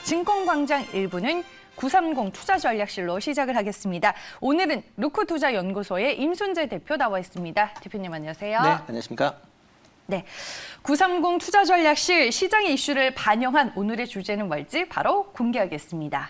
증권광장 1부는 930 투자전략실로 시작을 하겠습니다. 오늘은 루크투자연구소의 임순재 대표 나와 있습니다. 대표님 안녕하세요. 네, 안녕하십니까. 네, 930 투자전략실 시장의 이슈를 반영한 오늘의 주제는 뭘지 바로 공개하겠습니다.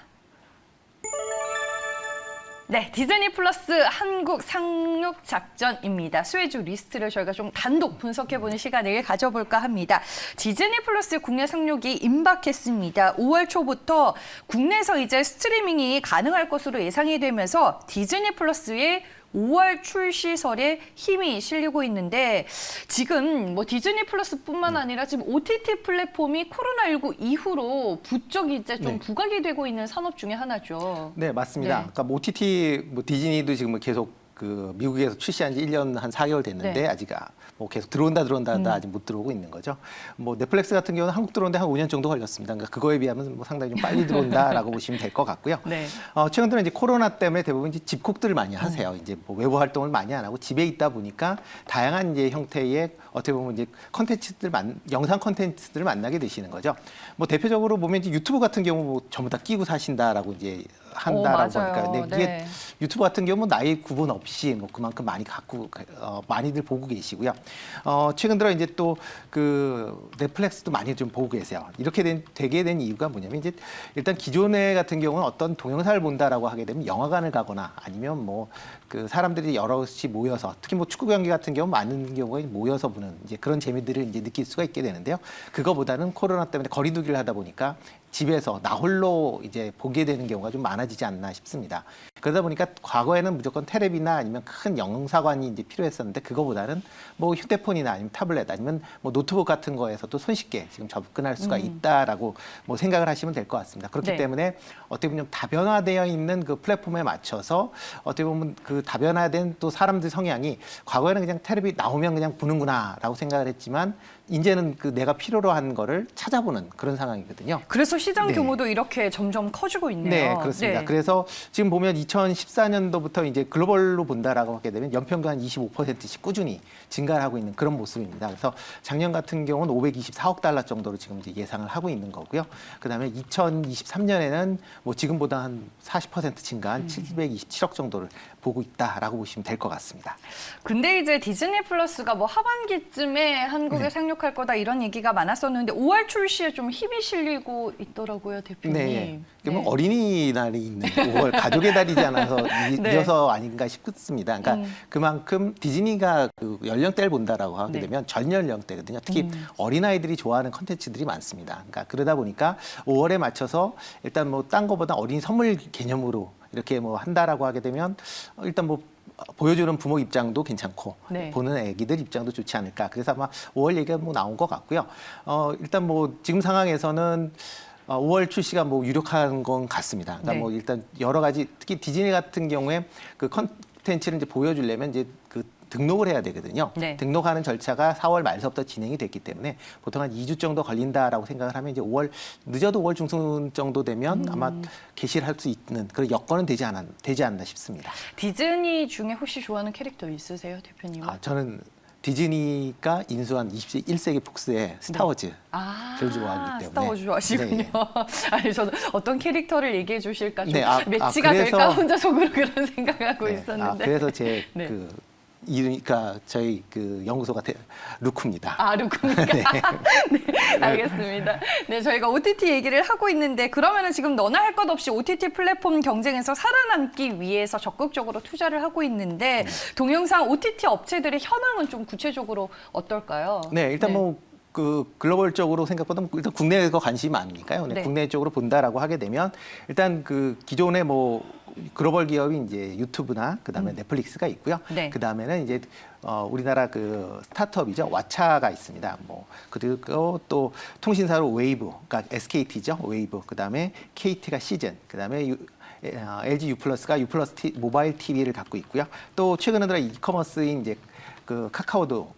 네, 디즈니 플러스 한국 상륙 작전입니다. 수혜주 리스트를 저희가 좀 단독 분석해보는 시간을 가져볼까 합니다. 디즈니 플러스 국내 상륙이 임박했습니다. 5월 초부터 국내에서 이제 스트리밍이 가능할 것으로 예상이 되면서 디즈니 플러스의 5월 출시설에 힘이 실리고 있는데 지금 뭐 디즈니 플러스뿐만 아니라 지금 OTT 플랫폼이 코로나19 이후로 부쩍 이제 좀 부각이 되고 있는 산업 중에 하나죠. 네, 맞습니다. 네. 그러니까 뭐 OTT, 뭐 디즈니도 지금 계속 그 미국에서 출시한 지 1년 한 4개월 됐는데 네. 아직 뭐 계속 들어온다 하다 아직 못 들어오고 있는 거죠. 뭐 넷플릭스 같은 경우는 한국 들어오는데 한 5년 정도 걸렸습니다. 그러니까 그거에 비하면 뭐 상당히 좀 빨리 들어온다라고 보시면 될 것 같고요. 네. 최근 들어 이제 코로나 때문에 대부분 이제 집콕들을 많이 하세요. 이제 뭐 외부 활동을 많이 안 하고 집에 있다 보니까 다양한 이제 형태의 어떻게 보면 이제 영상 콘텐츠들을 만나게 되시는 거죠. 뭐 대표적으로 보면 이제 유튜브 같은 경우 뭐 전부 다 끼고 사신다라고 이제 한다라고 하니까 네, 이게 네. 유튜브 같은 경우는 나이 구분 없이 뭐 그만큼 많이 갖고 많이들 보고 계시고요. 최근 들어 이제 또 그 넷플릭스도 많이 좀 보고 계세요. 이렇게 되게 된 이유가 뭐냐면 이제 일단 기존에 같은 경우는 어떤 동영상을 본다라고 하게 되면 영화관을 가거나 아니면 뭐 그 사람들이 여럿이 모여서 특히 뭐 축구 경기 같은 경우 많은 경우에 모여서 보는 이제 그런 재미들을 이제 느낄 수가 있게 되는데요. 그거보다는 코로나 때문에 거리두기를 하다 보니까 집에서 나 홀로 이제 보게 되는 경우가 좀 많아지지 않나 싶습니다. 그러다 보니까 과거에는 무조건 테레비나 아니면 큰 영사관이 이제 필요했었는데 그거보다는 뭐 휴대폰이나 아니면 타블렛 아니면 뭐 노트북 같은 거에서도 손쉽게 지금 접근할 수가 있다라고 뭐 생각을 하시면 될 것 같습니다. 그렇기 네. 때문에 어떻게 보면 다변화되어 있는 그 플랫폼에 맞춰서 어떻게 보면 그 다변화된 또 사람들 성향이 과거에는 그냥 테레비 나오면 그냥 보는구나라고 생각을 했지만 이제는 그 내가 필요로 한 거를 찾아보는 그런 상황이거든요. 그래서 시장 네. 규모도 이렇게 점점 커지고 있네요. 네, 그렇습니다. 네. 그래서 지금 보면 2014년도부터 이제 글로벌로 본다라고 하게 되면 연평균 한 25%씩 꾸준히 증가를 하고 있는 그런 모습입니다. 그래서 작년 같은 경우는 524억 달러 정도로 지금 이제 예상을 하고 있는 거고요. 그다음에 2023년에는 뭐 지금보다 한 40% 증가한 727억 정도를 보고 있다라고 보시면 될 것 같습니다. 근데 이제 디즈니 플러스가 뭐 하반기쯤에 한국에 상륙할 거다 이런 얘기가 많았었는데 5월 출시에 좀 힘이 실리고 있더라고요, 대표님. 네. 뭐 어린이날이 있는 5월 가족의 달이지 않아서 네. 이어서 아닌가 싶습니다. 그러니까 그만큼 디즈니가 그 연령대를 본다라고 하게 네. 되면 전 연령대거든요. 특히 어린아이들이 좋아하는 컨텐츠들이 많습니다. 그러니까 그러다 보니까 5월에 맞춰서 일단 뭐 딴 거보다 어린이 선물 개념으로 이렇게 뭐 한다라고 하게 되면 일단 뭐 보여주는 부모 입장도 괜찮고 네. 보는 애기들 입장도 좋지 않을까. 그래서 아마 5월 얘기가 뭐 나온 것 같고요. 일단 뭐 지금 상황에서는 5월 출시가 뭐 유력한 건 같습니다. 그러니까 네. 뭐 일단 여러 가지 특히 디즈니 같은 경우에 그 컨텐츠를 이제 보여주려면 이제 그 등록을 해야 되거든요. 네. 등록하는 절차가 4월 말서부터 진행이 됐기 때문에 보통 한 2주 정도 걸린다라고 생각을 하면 이제 5월 늦어도 5월 중순 정도 되면 아마 개시를 할 수 있는 그런 여건은 되지 않나 싶습니다. 디즈니 중에 혹시 좋아하는 캐릭터 있으세요, 대표님? 저는 디즈니가 인수한 21세기 폭스의 스타워즈 를 좋아하기 때문에. 스타워즈 좋아하시군요. 네. 아니, 저는 어떤 캐릭터를 얘기해 주실까 좀 네, 매치가 그래서- 될까 혼자 속으로 그런 생각하고 네. 있었는데. 그래서 제 네. 이름이니까 저희 그 연구소가 루크입니다. 루크입니까? 네. 네, 알겠습니다. 네, 저희가 OTT 얘기를 하고 있는데 그러면은 지금 너나 할 것 없이 OTT 플랫폼 경쟁에서 살아남기 위해서 적극적으로 투자를 하고 있는데 동영상 OTT 업체들의 현황은 좀 구체적으로 어떨까요? 네, 일단 뭐 그 글로벌적으로 생각보다 일단 국내에서 관심이 많으니까요. 네, 네. 국내 쪽으로 본다라고 하게 되면 일단 그 기존의 뭐 글로벌 기업이 이제 유튜브나 그다음에 넷플릭스가 있고요. 네. 그다음에는 이제 우리나라 그 스타트업이죠. 왓챠가 있습니다. 뭐 그리고 또 통신사로 웨이브, 그러니까 SKT죠. 웨이브. 그다음에 KT가 시즌. 그다음에 LG U+가 U+ 모바일 TV를 갖고 있고요. 또 최근에 들어 이커머스인 이제 그 카카오도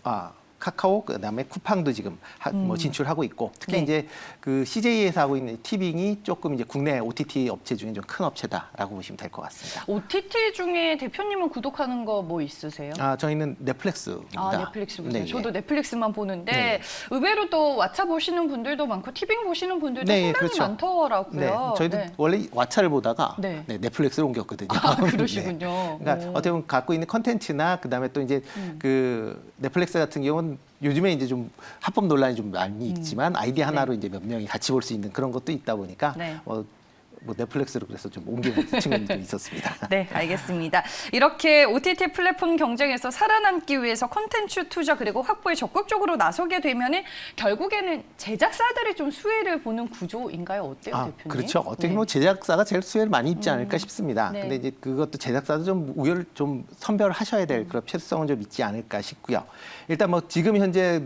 카카오 그다음에 쿠팡도 지금 뭐 진출하고 있고 특히 네. 이제 그 CJ에서 하고 있는 티빙이 조금 이제 국내 OTT 업체 중에 좀 큰 업체다라고 보시면 될 것 같습니다. OTT 중에 대표님은 구독하는 거 뭐 있으세요? 저희는 넷플릭스입니다. 아, 넷플릭스 보세요. 네, 저도 예. 넷플릭스만 보는데 네. 의외로 또 왓챠 보시는 분들도 많고 티빙 보시는 분들도 네, 상당히 그렇죠. 많더라고요. 네, 저희도 네. 원래 왓챠를 보다가 네. 넷플릭스로 옮겼거든요. 아, 그러시군요. 네. 그러니까 오. 어떻게 보면 갖고 있는 컨텐츠나 그다음에 또 이제 그 넷플릭스 같은 경우는 요즘에 이제 좀 합법 논란이 좀 많이 있지만 아이디 하나로 이제 몇 명이 같이 볼 수 있는 그런 것도 있다 보니까 네. 뭐 넷플릭스로 그래서 좀 옮기는 친구들도 있었습니다. 네, 알겠습니다. 이렇게 OTT 플랫폼 경쟁에서 살아남기 위해서 콘텐츠 투자 그리고 확보에 적극적으로 나서게 되면은 결국에는 제작사들이 좀 수혜를 보는 구조인가요? 어때요, 대표님? 그렇죠. 어떻게 네. 보면 제작사가 제일 수혜를 많이 입지 않을까 싶습니다. 네. 근데 이제 그것도 제작사도 좀 우열을 좀 선별하셔야 될 그런 필요성은 좀 있지 않을까 싶고요. 일단 뭐 지금 현재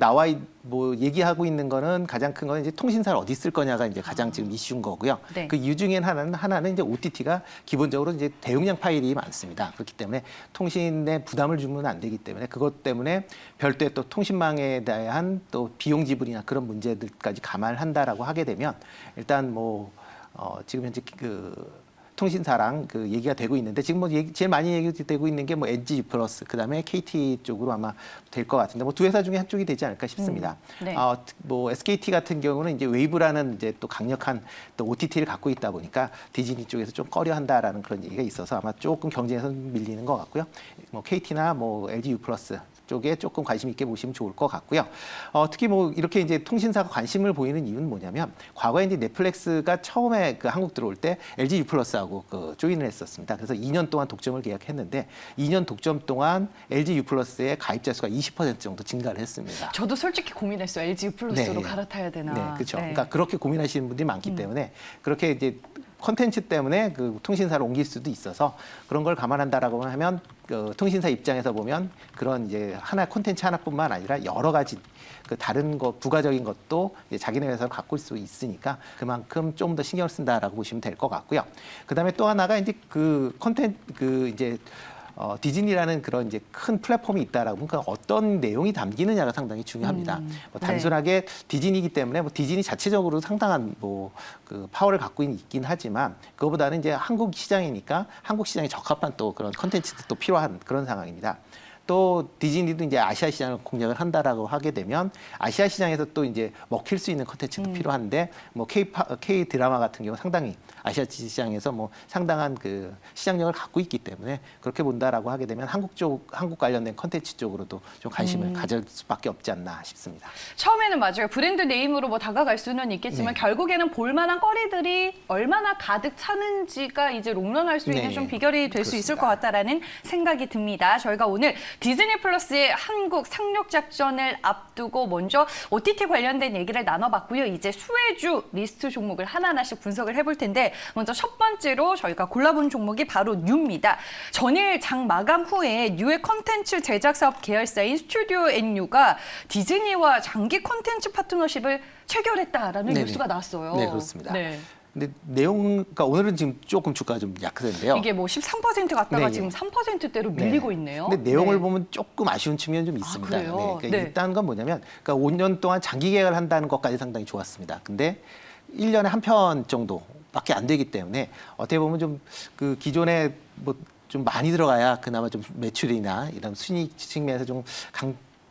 뭐 얘기하고 있는 거는 가장 큰 건 이제 통신사를 어디 쓸 거냐가 이제 가장 지금 이슈인 거고요. 네. 그 이유 중에 하나는 이제 OTT가 기본적으로 이제 대용량 파일이 많습니다. 그렇기 때문에 통신에 부담을 주면 안 되기 때문에 그것 때문에 별도의 또 통신망에 대한 또 비용 지불이나 그런 문제들까지 감안을 한다라고 하게 되면 일단 뭐 지금 현재 그 통신사랑 그 얘기가 되고 있는데 지금 뭐 제일 많이 얘기되고 있는 게 뭐 LG 플러스 그다음에 KT 쪽으로 아마 될 것 같은데 뭐 두 회사 중에 한쪽이 되지 않을까 싶습니다. 네. 뭐 SKT 같은 경우는 이제 웨이브라는 이제 또 강력한 또 OTT를 갖고 있다 보니까 디즈니 쪽에서 좀 꺼려한다라는 그런 얘기가 있어서 아마 조금 경쟁에서 밀리는 것 같고요. 뭐 KT나 뭐 LG U 플러스 쪽에 조금 관심 있게 보시면 좋을 것 같고요. 특히 뭐 이렇게 이제 통신사가 관심을 보이는 이유는 뭐냐면 과거에 이제 넷플릭스가 처음에 그 한국 들어올 때 LG U 플러스하고 그 조인을 했었습니다. 그래서 2년 동안 독점을 계약했는데 2년 독점 동안 LG U 플러스의 가입자 수가 20% 정도 증가를 했습니다. 저도 솔직히 고민했어요. LG 플러스로 네. 갈아타야 되나. 네, 그렇죠. 네. 그러니까 그렇게 고민하시는 분들이 많기 때문에 그렇게 이제 콘텐츠 때문에 그 통신사를 옮길 수도 있어서 그런 걸 감안한다라고 하면 그 통신사 입장에서 보면 그런 이제 콘텐츠 하나뿐만 아니라 여러 가지 그 다른 것 부가적인 것도 이제 자기네 회사로 갖고 올 수 있으니까 그만큼 좀 더 신경을 쓴다라고 보시면 될 것 같고요. 그다음에 또 하나가 이제 그 콘텐츠 그 이제 디즈니라는 그런 이제 큰 플랫폼이 있다라고 그러니까 어떤 내용이 담기느냐가 상당히 중요합니다. 뭐 단순하게 디즈니이기 때문에 뭐 디즈니 자체적으로 상당한 뭐 그 파워를 갖고 있긴 하지만 그거보다는 이제 한국 시장이니까 한국 시장에 적합한 또 그런 컨텐츠도 또 필요한 그런 상황입니다. 또 디즈니도 이제 아시아 시장을 공략을 한다라고 하게 되면 아시아 시장에서 또 이제 먹힐 수 있는 컨텐츠도 필요한데 뭐 K 드라마 같은 경우 상당히 아시아 시장에서 뭐 상당한 그 시장력을 갖고 있기 때문에 그렇게 본다라고 하게 되면 한국 관련된 컨텐츠 쪽으로도 좀 관심을 가질 수밖에 없지 않나 싶습니다. 처음에는 맞아요. 브랜드 네임으로 뭐 다가갈 수는 있겠지만 네. 결국에는 볼만한 거리들이 얼마나 가득 차는지가 이제 롱런할 수 있는 네. 좀 비결이 될 수 있을 그렇습니다. 것 같다라는 생각이 듭니다. 저희가 오늘 디즈니 플러스의 한국 상륙 작전을 앞두고 먼저 OTT 관련된 얘기를 나눠봤고요. 이제 수혜주 리스트 종목을 하나하나씩 분석을 해볼 텐데 먼저 첫 번째로 저희가 골라본 종목이 바로 뉴입니다. 전일 장 마감 후에 뉴의 컨텐츠 제작 사업 계열사인 스튜디오 앤뉴가 디즈니와 장기 컨텐츠 파트너십을 체결했다라는 네네. 뉴스가 나왔어요. 네, 그렇습니다. 네. 근데 그러니까 오늘은 지금 조금 주가가 좀 약세인데요. 이게 뭐 13% 갔다가 네, 지금 네. 3%대로 밀리고 네. 있네요. 근데 내용을 네. 보면 조금 아쉬운 측면이 좀 있습니다. 그래요? 그러니까 네. 일단 건 뭐냐면 그러니까 5년 동안 장기 계약을 한다는 것까지 상당히 좋았습니다. 근데 1년에 한 편 정도밖에 안 되기 때문에 어떻게 보면 좀 그 기존에 뭐 좀 많이 들어가야 그나마 좀 매출이나 이런 순이익 측면에서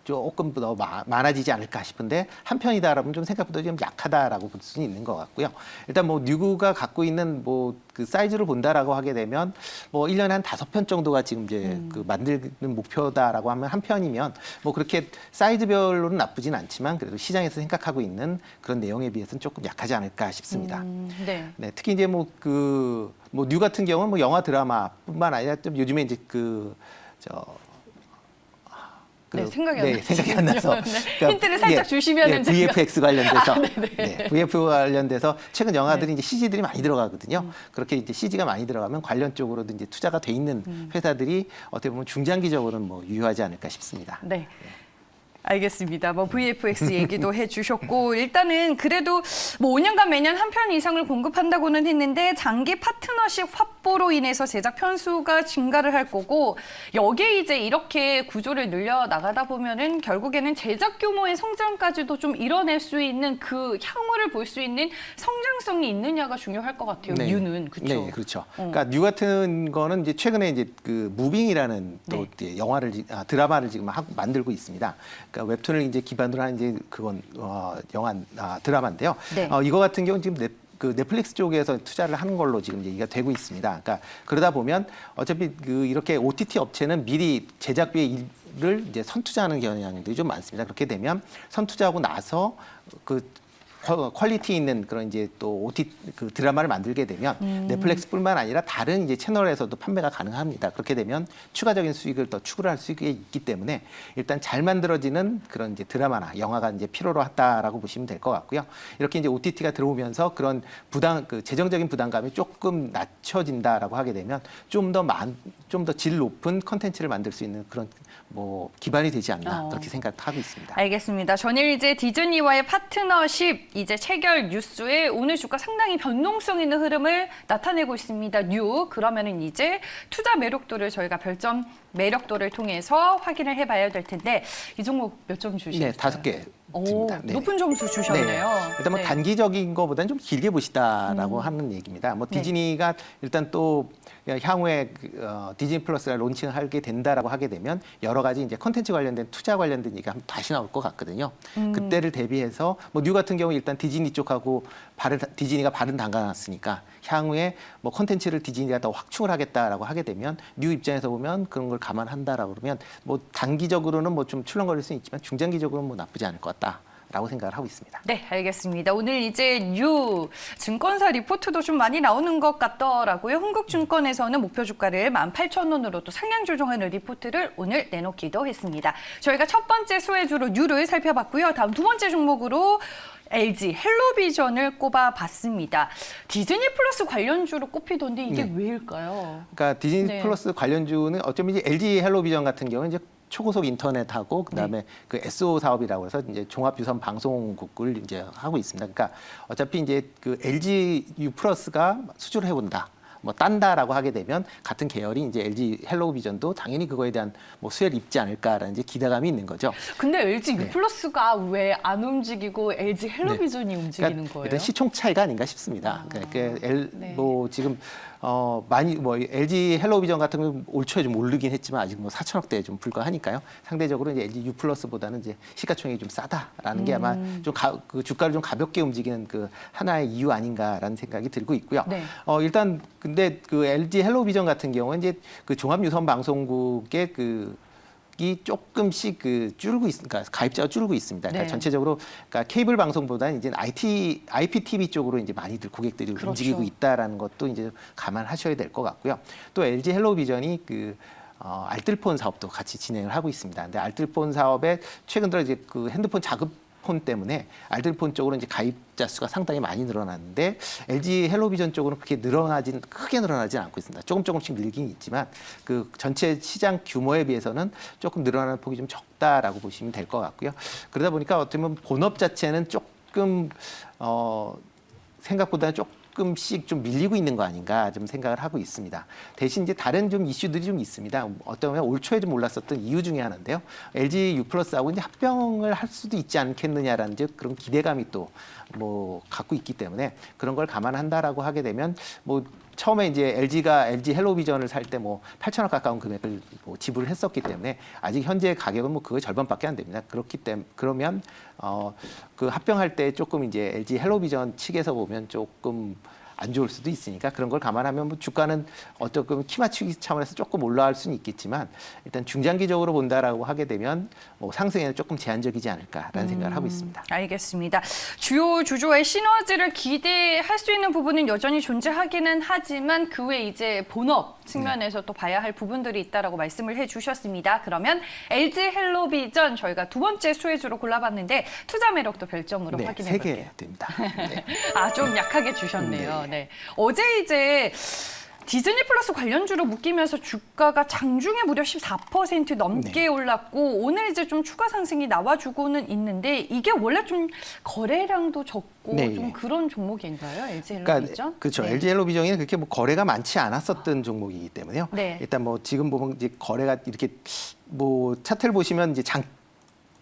조금 더 많아지지 않을까 싶은데 한편이다라면 좀 생각보다 좀 약하다라고 볼 수는 있는 것 같고요. 일단 뭐 뉴가 갖고 있는 뭐 그 사이즈를 본다라고 하게 되면 뭐 1년에 한 5편 정도가 지금 이제 그 만드는 목표다라고 하면 한 편이면 뭐 그렇게 사이즈별로는 나쁘진 않지만 그래도 시장에서 생각하고 있는 그런 내용에 비해서는 조금 약하지 않을까 싶습니다. 네. 네, 특히 이제 뭐 뉴 같은 경우는 뭐 영화 드라마뿐만 아니라 좀 요즘에 이제 네, 생각이 안 나죠. 생각이 안 나서. 네, 힌트를 살짝 주시면은 제가- VFX 관련돼서, 네네. 네, VFX 관련돼서 최근 영화들이 이제 CG들이 많이 들어가거든요. 그렇게 이제 CG가 많이 들어가면 관련 쪽으로도 이제 투자가 돼 있는 회사들이 어떻게 보면 중장기적으로는 뭐 유효하지 않을까 싶습니다. 네. 알겠습니다. 뭐 VFX 얘기도 해주셨고 일단은 그래도 뭐 5년간 매년 한 편 이상을 공급한다고는 했는데 장기 파트너십 확보로 인해서 제작 편수가 증가를 할 거고 여기에 이제 이렇게 구조를 늘려 나가다 보면은 결국에는 제작 규모의 성장까지도 좀 이뤄낼 수 있는 그 향후를 볼 수 있는 성장성이 있느냐가 중요할 것 같아요. 네. 뉴는 그렇죠. 네, 그렇죠. 그러니까 뉴 같은 거는 이제 최근에 이제 그 무빙이라는 또 네. 영화를 드라마를 지금 만들고 있습니다. 그러니까 웹툰을 이제 기반으로 한 이제 그건 영화 드라마인데요. 네. 이거 같은 경우는 지금 넷플릭스 쪽에서 투자를 하는 걸로 지금 얘기가 되고 있습니다. 그러니까 그러다 보면 어차피 이렇게 OTT 업체는 미리 제작비를 이제 선투자하는 경향들이 좀 많습니다. 그렇게 되면 선투자하고 나서 퀄리티 있는 그런 이제 또 OTT 드라마를 만들게 되면 넷플릭스뿐만 아니라 다른 이제 채널에서도 판매가 가능합니다. 그렇게 되면 추가적인 수익을 더 추구를 할 수 있기 때문에 일단 잘 만들어지는 그런 이제 드라마나 영화가 이제 필요로 하다라고 보시면 될 것 같고요. 이렇게 이제 OTT가 들어오면서 그런 재정적인 부담감이 조금 낮춰진다라고 하게 되면 좀 더 질 높은 컨텐츠를 만들 수 있는 그런 뭐 기반이 되지 않나 그렇게 생각하고 있습니다. 알겠습니다. 전일 이제 디즈니와의 파트너십 이제 체결 뉴스에 오늘 주가 상당히 변동성 있는 흐름을 나타내고 있습니다. 뉴 그러면은 이제 투자 매력도를 저희가 별점 매력도를 통해서 확인을 해봐야 될 텐데 이 종목 몇 점 주시겠어요? 네, 5개 드립니다. 네. 높은 점수 주셨네요. 네. 일단 뭐 네. 단기적인 것보다는 좀 길게 보시다라고 하는 얘기입니다. 뭐 디즈니가 일단 또 향후에 디즈니 플러스를 론칭하게 된다라고 하게 되면 여러 가지 이제 컨텐츠 관련된 투자 관련된 얘기가 다시 나올 것 같거든요. 그때를 대비해서 뭐 뉴 같은 경우 일단 디즈니 쪽하고 디즈니가 발은 담가놨으니까 향후에 뭐 컨텐츠를 디즈니가 더 확충을 하겠다라고 하게 되면 뉴 입장에서 보면 그런 걸 감안한다라고 그러면 뭐 단기적으로는 뭐 좀 출렁거릴 수는 있지만 중장기적으로는 뭐 나쁘지 않을 것 같다라고 생각을 하고 있습니다. 네, 알겠습니다. 오늘 이제 뉴 증권사 리포트도 좀 많이 나오는 것 같더라고요. 흥국증권에서는 목표 주가를 18,000원으로 또 상향 조정하는 리포트를 오늘 내놓기도 했습니다. 저희가 첫 번째 수혜주로 뉴를 살펴봤고요. 다음 두 번째 종목으로 LG 헬로비전을 꼽아봤습니다. 디즈니 플러스 관련주로 꼽히던데 이게 네. 왜일까요? 그러니까 디즈니 네. 플러스 관련주는 어쩌면 이제 LG 헬로비전 같은 경우는 이제 초고속 인터넷하고 그다음에 그 SO 사업이라고 해서 이제 종합 유선 방송국을 이제 하고 있습니다. 그러니까 어차피 이제 그 LG U 플러스가 수주를 해본다. 뭐 딴다라고 하게 되면 같은 계열이 이제 LG 헬로비전도 당연히 그거에 대한 뭐 수혜를 입지 않을까라는 이제 기대감이 있는 거죠. 근데 LG 네. U 플러스가 왜 안 움직이고 LG 헬로비전이 움직이는 그러니까 거예요? 일단 시총 차이가 아닌가 싶습니다. 그러니까 네. 뭐 지금 많이 뭐 LG 헬로비전 같은 경우 올 초에 좀 오르긴 했지만 아직 뭐 4천억대에 좀 불과하니까요. 상대적으로 이제 LG U 플러스보다는 이제 시가총액이 좀 싸다라는 게 아마 좀 그 주가를 좀 가볍게 움직이는 그 하나의 이유 아닌가라는 생각이 들고 있고요. 네. 일단 근데 그 LG 헬로비전 같은 경우는 이제 그 종합 유선 방송국의 이 조금씩 그러니까 가입자가 줄고 있습니다. 그러니까 네. 전체적으로 그러니까 케이블 방송보다는 이제 IPTV 쪽으로 이제 많이들 고객들이 그렇죠. 움직이고 있다라는 것도 이제 감안하셔야 될 것 같고요. 또 LG 헬로비전이 알뜰폰 사업도 같이 진행을 하고 있습니다. 근데 알뜰폰 사업에 최근 들어 이제 그 핸드폰 자급폰 때문에 알뜰폰 쪽으로 이제 가입자 수가 상당히 많이 늘어났는데 LG 헬로비전 쪽으로는 크게 늘어나진 않고 있습니다. 조금씩 늘긴 있지만 그 전체 시장 규모에 비해서는 조금 늘어나는 폭이 좀 적다라고 보시면 될 것 같고요. 그러다 보니까 어떻게 보면 본업 자체는 조금 생각보다는 조금씩 좀 밀리고 있는 거 아닌가 좀 생각을 하고 있습니다. 대신 이제 다른 좀 이슈들이 좀 있습니다. 어떤 면올 초에 좀 올랐었던 이유 중에 하나인데요. LG U 플러스하고 이제 합병을 할 수도 있지 않겠느냐라는 이제 그런 기대감이 또 뭐 갖고 있기 때문에 그런 걸 감안한다라고 하게 되면 뭐 처음에 이제 LG 헬로비전을 살 때 뭐 8천억 가까운 금액을 뭐 지불을 했었기 때문에 아직 현재 가격은 뭐 그거 절반밖에 안 됩니다. 그러면 그 합병할 때 조금 이제 LG 헬로비전 측에서 보면 조금 안 좋을 수도 있으니까 그런 걸 감안하면 뭐 주가는 어떻게 키 맞추기 차원에서 조금 올라갈 수는 있겠지만 일단 중장기적으로 본다라고 하게 되면 뭐 상승에는 조금 제한적이지 않을까라는 생각을 하고 있습니다. 알겠습니다. 주요 주조의 시너지를 기대할 수 있는 부분은 여전히 존재하기는 하지만 그 외에 이제 본업 측면에서 또 봐야 할 부분들이 있다라고 말씀을 해주셨습니다. 그러면 LG 헬로비전 저희가 두 번째 수혜주로 골라봤는데 투자 매력도 별점으로 네, 확인해 3개 볼게요. 됩니다. 네. 좀 약하게 주셨네요. 네. 어제 이제 디즈니 플러스 관련주로 묶이면서 주가가 장중에 무려 14% 넘게 올랐고 오늘 이제 좀 추가 상승이 나와주고는 있는데 이게 원래 좀 거래량도 적고 좀 그런 종목인가요? LG 헬로비전? 그렇죠. LG 헬로비전이 그렇게 뭐 거래가 많지 않았었던 종목이기 때문에요. 일단 뭐 지금 보면 이제 거래가 이렇게 뭐 차트를 보시면 이제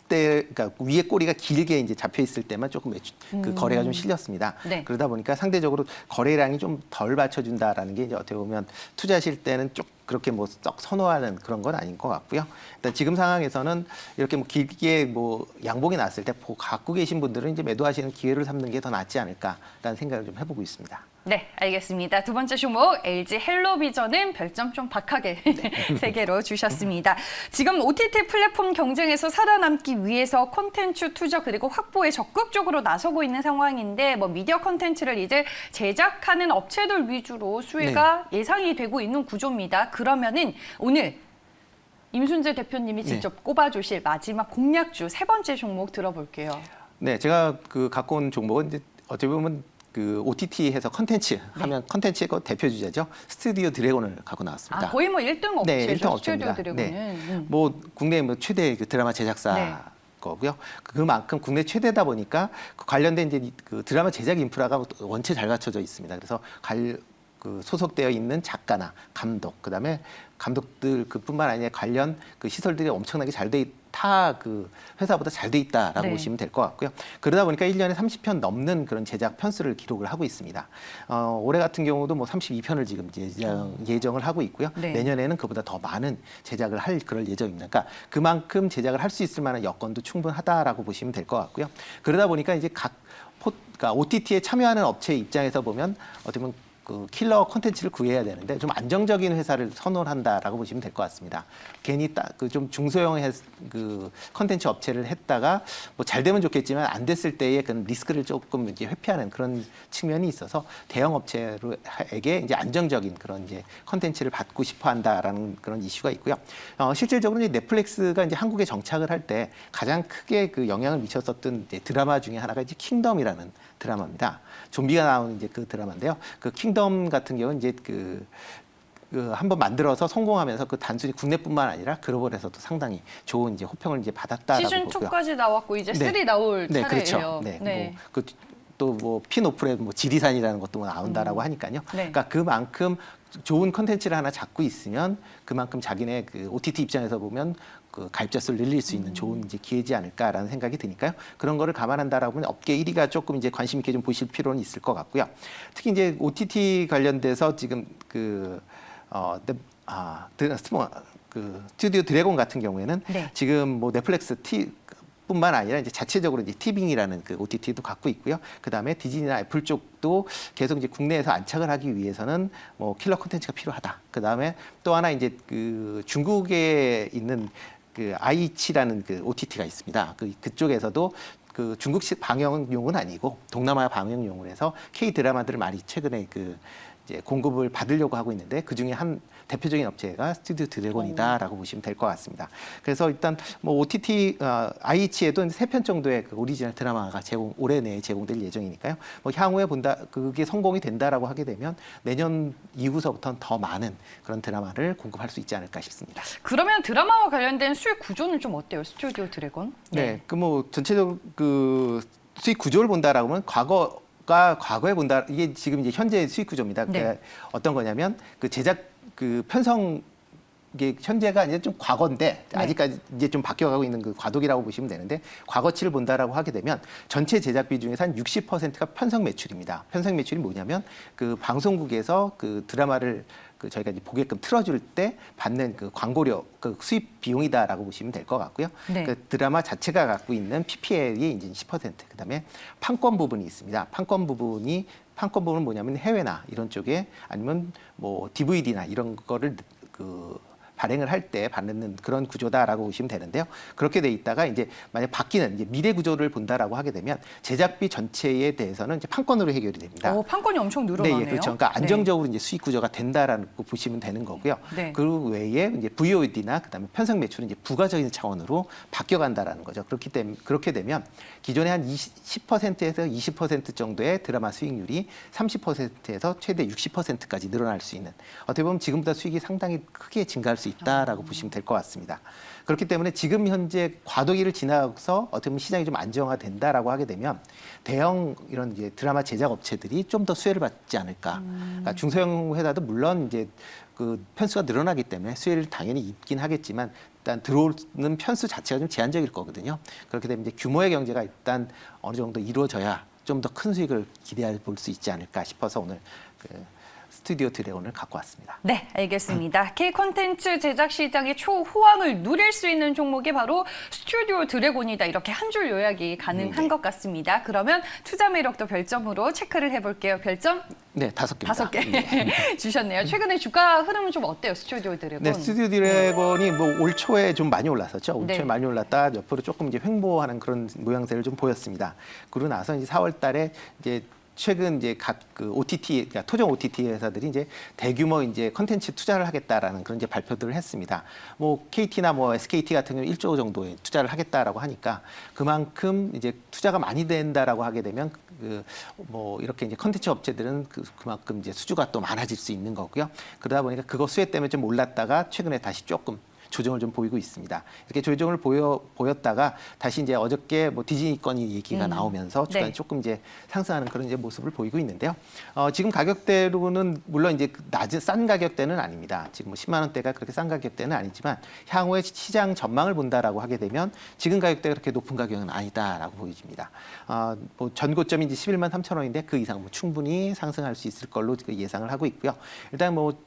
그러니까 위에 꼬리가 길게 이제 잡혀 있을 때만 조금 그 거래가 좀 실렸습니다. 그러다 보니까 상대적으로 거래량이 좀 덜 받쳐준다라는 게 이제 어떻게 보면 투자하실 때는 좀 그렇게 뭐 썩 선호하는 그런 건 아닌 것 같고요. 일단 지금 상황에서는 이렇게 뭐 길게 뭐 양봉이 났을 때 갖고 계신 분들은 이제 매도하시는 기회를 삼는 게 더 낫지 않을까라는 생각을 좀 해보고 있습니다. 네, 알겠습니다. 두 번째 종목 LG 헬로비전은 별점 좀 박하게 3개로 주셨습니다. 지금 OTT 플랫폼 경쟁에서 살아남기 위해서 콘텐츠 투자 그리고 확보에 적극적으로 나서고 있는 상황인데 뭐 미디어 콘텐츠를 이제 제작하는 업체들 위주로 수혜가 예상이 되고 있는 구조입니다. 그러면은 오늘 임순재 대표님이 직접 꼽아주실 마지막 공략주 3번째 종목 들어볼게요. 네, 제가 그 갖고 온 종목은 이제 어떻게 보면 그 OTT에서 컨텐츠 하면 컨텐츠의 대표 주자죠. 스튜디오 드래곤을 갖고 나왔습니다. 거의 뭐 1등 업체죠. 1등 업체입니다. 스튜디오 드래곤은. 뭐 국내 뭐 최대 그 드라마 제작사 거고요. 그만큼 국내 최대다 보니까 그 관련된 이제 그 드라마 제작 인프라가 원체 잘 갖춰져 있습니다. 그래서 그 소속되어 있는 작가나 감독, 그다음에 감독들 그뿐만 아니라 관련 그 시설들이 엄청나게 잘 돼 타 그 회사보다 잘 돼 있다라고 보시면 될 것 같고요. 그러다 보니까 1년에 30편 넘는 그런 제작 편수를 기록을 하고 있습니다. 올해 같은 경우도 뭐 32편을 지금 예정을 하고 있고요. 내년에는 그보다 더 많은 제작을 할 그럴 예정입니다. 그러니까 그만큼 제작을 할 수 있을 만한 여건도 충분하다라고 보시면 될 것 같고요. 그러다 보니까 이제 그러니까 OTT에 참여하는 업체 입장에서 보면 어떻게 보면 그 킬러 콘텐츠를 구해야 되는데 좀 안정적인 회사를 선호를 한다라고 보시면 될 것 같습니다. 괜히 그 좀 중소형 그 콘텐츠 업체를 했다가 뭐 잘 되면 좋겠지만 안 됐을 때의 그런 리스크를 조금 이제 회피하는 그런 측면이 있어서 대형 업체에게 이제 안정적인 그런 이제 콘텐츠를 받고 싶어 한다라는 그런 이슈가 있고요. 실질적으로 이제 넷플릭스가 이제 한국에 정착을 할 때 가장 크게 그 영향을 미쳤었던 이제 드라마 중에 하나가 이제 킹덤이라는 드라마입니다. 좀비가 나오는 이제 그 드라마인데요. 그 킹덤 같은 경우는 이제 한번 만들어서 성공하면서 그 단순히 국내뿐만 아니라 글로벌에서도 상당히 좋은 이제 호평을 이제 받았다라고 보고요. 시즌 2까지 나왔고 이제 3 나올 차례예요. 그렇죠. 또 뭐 피노프의 뭐 지리산이라는 것도 뭐 나온다라고 하니까요. 그러니까 그만큼 좋은 컨텐츠를 하나 잡고 있으면 그만큼 자기네 그 OTT 입장에서 보면 그 가입자 수를 늘릴 수 있는 좋은 이제 기회지 않을까라는 생각이 드니까요. 그런 거를 감안한다라고 하면 업계 1위가 조금 이제 관심 있게 좀 보실 필요는 있을 것 같고요. 특히 이제 OTT 관련돼서 지금 스튜디오 드래곤 같은 경우에는 지금 뭐 넷플릭스 뿐만 아니라 이제 자체적으로 이제 티빙이라는 그 OTT도 갖고 있고요. 그 다음에 디즈니나 애플 쪽도 계속 이제 국내에서 안착을 하기 위해서는 뭐 킬러 콘텐츠가 필요하다. 그 다음에 또 하나 이제 그 중국에 있는 그 아이치라는 그 OTT가 있습니다. 그쪽에서도 그 중국식 방영용은 아니고 동남아 방영용으로 해서 K 드라마들을 많이 최근에 그 이제 공급을 받으려고 하고 있는데 그 중에 한 대표적인 업체가 스튜디오 드래곤이다라고 보시면 될 것 같습니다. 그래서 일단 뭐 OTT IH에도 3편 정도의 그 오리지널 드라마가 올해 내에 제공될 예정이니까요. 뭐 향후에 그게 성공이 된다라고 하게 되면 내년 이후서부터는 더 많은 그런 드라마를 공급할 수 있지 않을까 싶습니다. 그러면 드라마와 관련된 수익 구조는 좀 어때요, 스튜디오 드래곤? 그 뭐 전체적으로 그 수익 구조를 본다라고 하면 과거에 본다, 이게 지금 이제 현재 수익 구조입니다. 그러니까 어떤 거냐면 그 제작 그 편성 이게 현재가 이제 좀 과거인데 아직까지 이제 좀 바뀌어가고 있는 그 과도기라고 보시면 되는데 과거치를 본다라고 하게 되면 전체 제작비 중에서 한 60%가 편성 매출입니다. 편성 매출이 뭐냐면 그 방송국에서 그 드라마를 그 저희가 이제 보게끔 틀어줄 때 받는 그 광고료, 그 수입 비용이다라고 보시면 될 것 같고요. 그 드라마 자체가 갖고 있는 PPL이 이제 10%, 그다음에 판권 부분이 있습니다. 판권 부분은 뭐냐면 해외나 이런 쪽에 아니면 뭐 DVD나 이런 거를 그 발행을 할 때 받는 그런 구조다라고 보시면 되는데요. 그렇게 돼 있다가 이제 만약 바뀌는 이제 미래 구조를 본다라고 하게 되면 제작비 전체에 대해서는 이제 판권으로 해결이 됩니다. 판권이 엄청 늘어나네요. 네, 예, 그렇죠. 그러니까 안정적으로 이제 수익 구조가 된다라는 거 보시면 되는 거고요. 네. 그 외에 이제 VOD나 그다음에 편성 매출은 이제 부가적인 차원으로 바뀌어간다라는 거죠. 그렇게 되면 기존에 한 10%에서 20% 정도의 드라마 수익률이 30%에서 최대 60%까지 늘어날 수 있는, 어떻게 보면 지금보다 수익이 상당히 크게 증가할 수 있다라고 보시면 될 것 같습니다. 그렇기 때문에 지금 현재 과도기를 지나서 어떻게 보면 시장이 좀 안정화된다라고 하게 되면 대형 이런 이제 드라마 제작 업체들이 좀 더 수혜를 받지 않을까. 그러니까 중소형 회사도 물론 이제 그 편수가 늘어나기 때문에 수혜를 당연히 입긴 하겠지만 일단 들어오는 편수 자체가 좀 제한적일 거거든요. 그렇게 되면 이제 규모의 경제가 일단 어느 정도 이루어져야 좀 더 큰 수익을 기대해 볼 수 있지 않을까 싶어서 오늘 그 스튜디오 드래곤을 갖고 왔습니다. 네, 알겠습니다. K 콘텐츠 제작 시장의 초호황을 누릴 수 있는 종목이 바로 스튜디오 드래곤이다. 이렇게 한 줄 요약이 가능한 네. 것 같습니다. 그러면 투자 매력도 별점으로 체크를 해볼게요. 별점 네, 5개입니다. 5개 네. 주셨네요. 최근에 주가 흐름은 좀 어때요, 스튜디오 드래곤? 네, 스튜디오 드래곤이 뭐 올 초에 좀 많이 올랐었죠. 올 초에 네. 많이 올랐다 옆으로 조금 이제 횡보하는 그런 모양새를 좀 보였습니다. 그러고 나서 이제 4월 달에 이제 최근 이제 각 그 OTT, 그러니까 토종 OTT 회사들이 이제 대규모 이제 컨텐츠 투자를 하겠다라는 그런 이제 발표들을 했습니다. 뭐 KT나 뭐 SKT 같은 경우 1조 정도의 투자를 하겠다라고 하니까 그만큼 이제 투자가 많이 된다라고 하게 되면 그 뭐 이렇게 이제 컨텐츠 업체들은 그만큼 이제 수주가 또 많아질 수 있는 거고요. 그러다 보니까 그거 수혜 때문에 좀 올랐다가 최근에 다시 조금 조정을 좀 보이고 있습니다. 이렇게 조정을 보였다가 다시 이제 어저께 뭐 디즈니 건이 얘기가 나오면서 주가는 네. 조금 이제 상승하는 그런 이제 모습을 보이고 있는데요. 지금 가격대로는 물론 이제 낮은 싼 가격대는 아닙니다. 지금 뭐 10만 원대가 그렇게 싼 가격대는 아니지만 향후에 시장 전망을 본다라고 하게 되면 지금 가격대가 그렇게 높은 가격은 아니다라고 보여집니다. 뭐 전고점이 이제 11만 3천 원인데 그 이상 뭐 충분히 상승할 수 있을 걸로 예상을 하고 있고요. 일단 뭐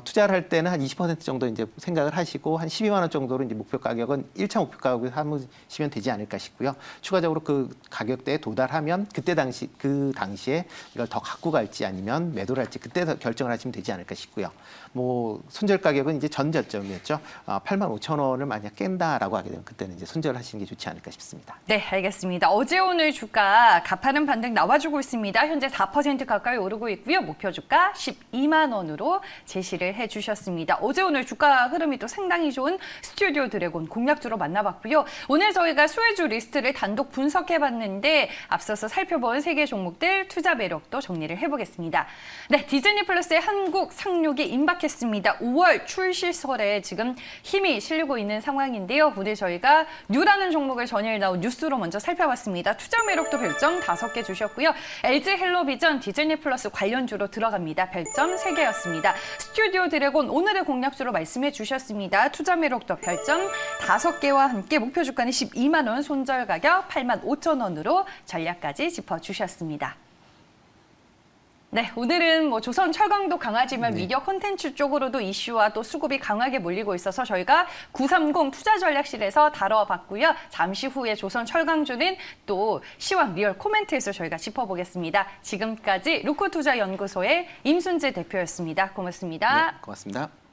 투자를 할 때는 한 20% 정도 이제 생각을 하시고 한 12만 원 정도로 이제 목표 가격은 1차 목표 가격을 삼으시면 되지 않을까 싶고요. 추가적으로 그 가격대에 도달하면 그 당시에 이걸 더 갖고 갈지 아니면 매도를 할지 그때 결정을 하시면 되지 않을까 싶고요. 뭐 손절 가격은 이제 전 저점이었죠. 8만 5천 원을 만약 깬다라고 하게 되면 그때는 이제 손절을 하시는 게 좋지 않을까 싶습니다. 네, 알겠습니다. 어제 오늘 주가 가파른 반등 나와주고 있습니다. 현재 4% 가까이 오르고 있고요. 목표 주가 12만 원으로 제시를 해주셨습니다. 어제 오늘 주가 흐름이 또 상당히 좋은 스튜디오 드래곤 공략주로 만나봤고요. 오늘 저희가 수혜주 리스트를 단독 분석해봤는데 앞서서 살펴본 3개 종목들 투자 매력도 정리를 해보겠습니다. 네, 디즈니 플러스의 한국 상륙이 임박했습니다. 5월 출시설에 지금 힘이 실리고 있는 상황인데요. 오늘 저희가 뉴라는 종목을 전일 나온 뉴스로 먼저 살펴봤습니다. 투자 매력도 별점 5개 주셨고요. LG 헬로비전 디즈니 플러스 관련주로 들어갑니다. 별점 3개였습니다. 스튜디오 드래곤 오늘의 공략주로 말씀해 주셨습니다. 투자 매력도 별점 5개와 함께 목표 주가는 12만 원, 손절 가격 8만 5천 원으로 전략까지 짚어주셨습니다. 네, 오늘은 뭐 조선 철강도 강하지만 네. 미디어 콘텐츠 쪽으로도 이슈와 또 수급이 강하게 몰리고 있어서 저희가 930 투자 전략실에서 다뤄봤고요. 잠시 후에 조선 철강주는 또 시황 리얼 코멘트에서 저희가 짚어보겠습니다. 지금까지 루코투자연구소의 임순재 대표였습니다. 고맙습니다. 네, 고맙습니다.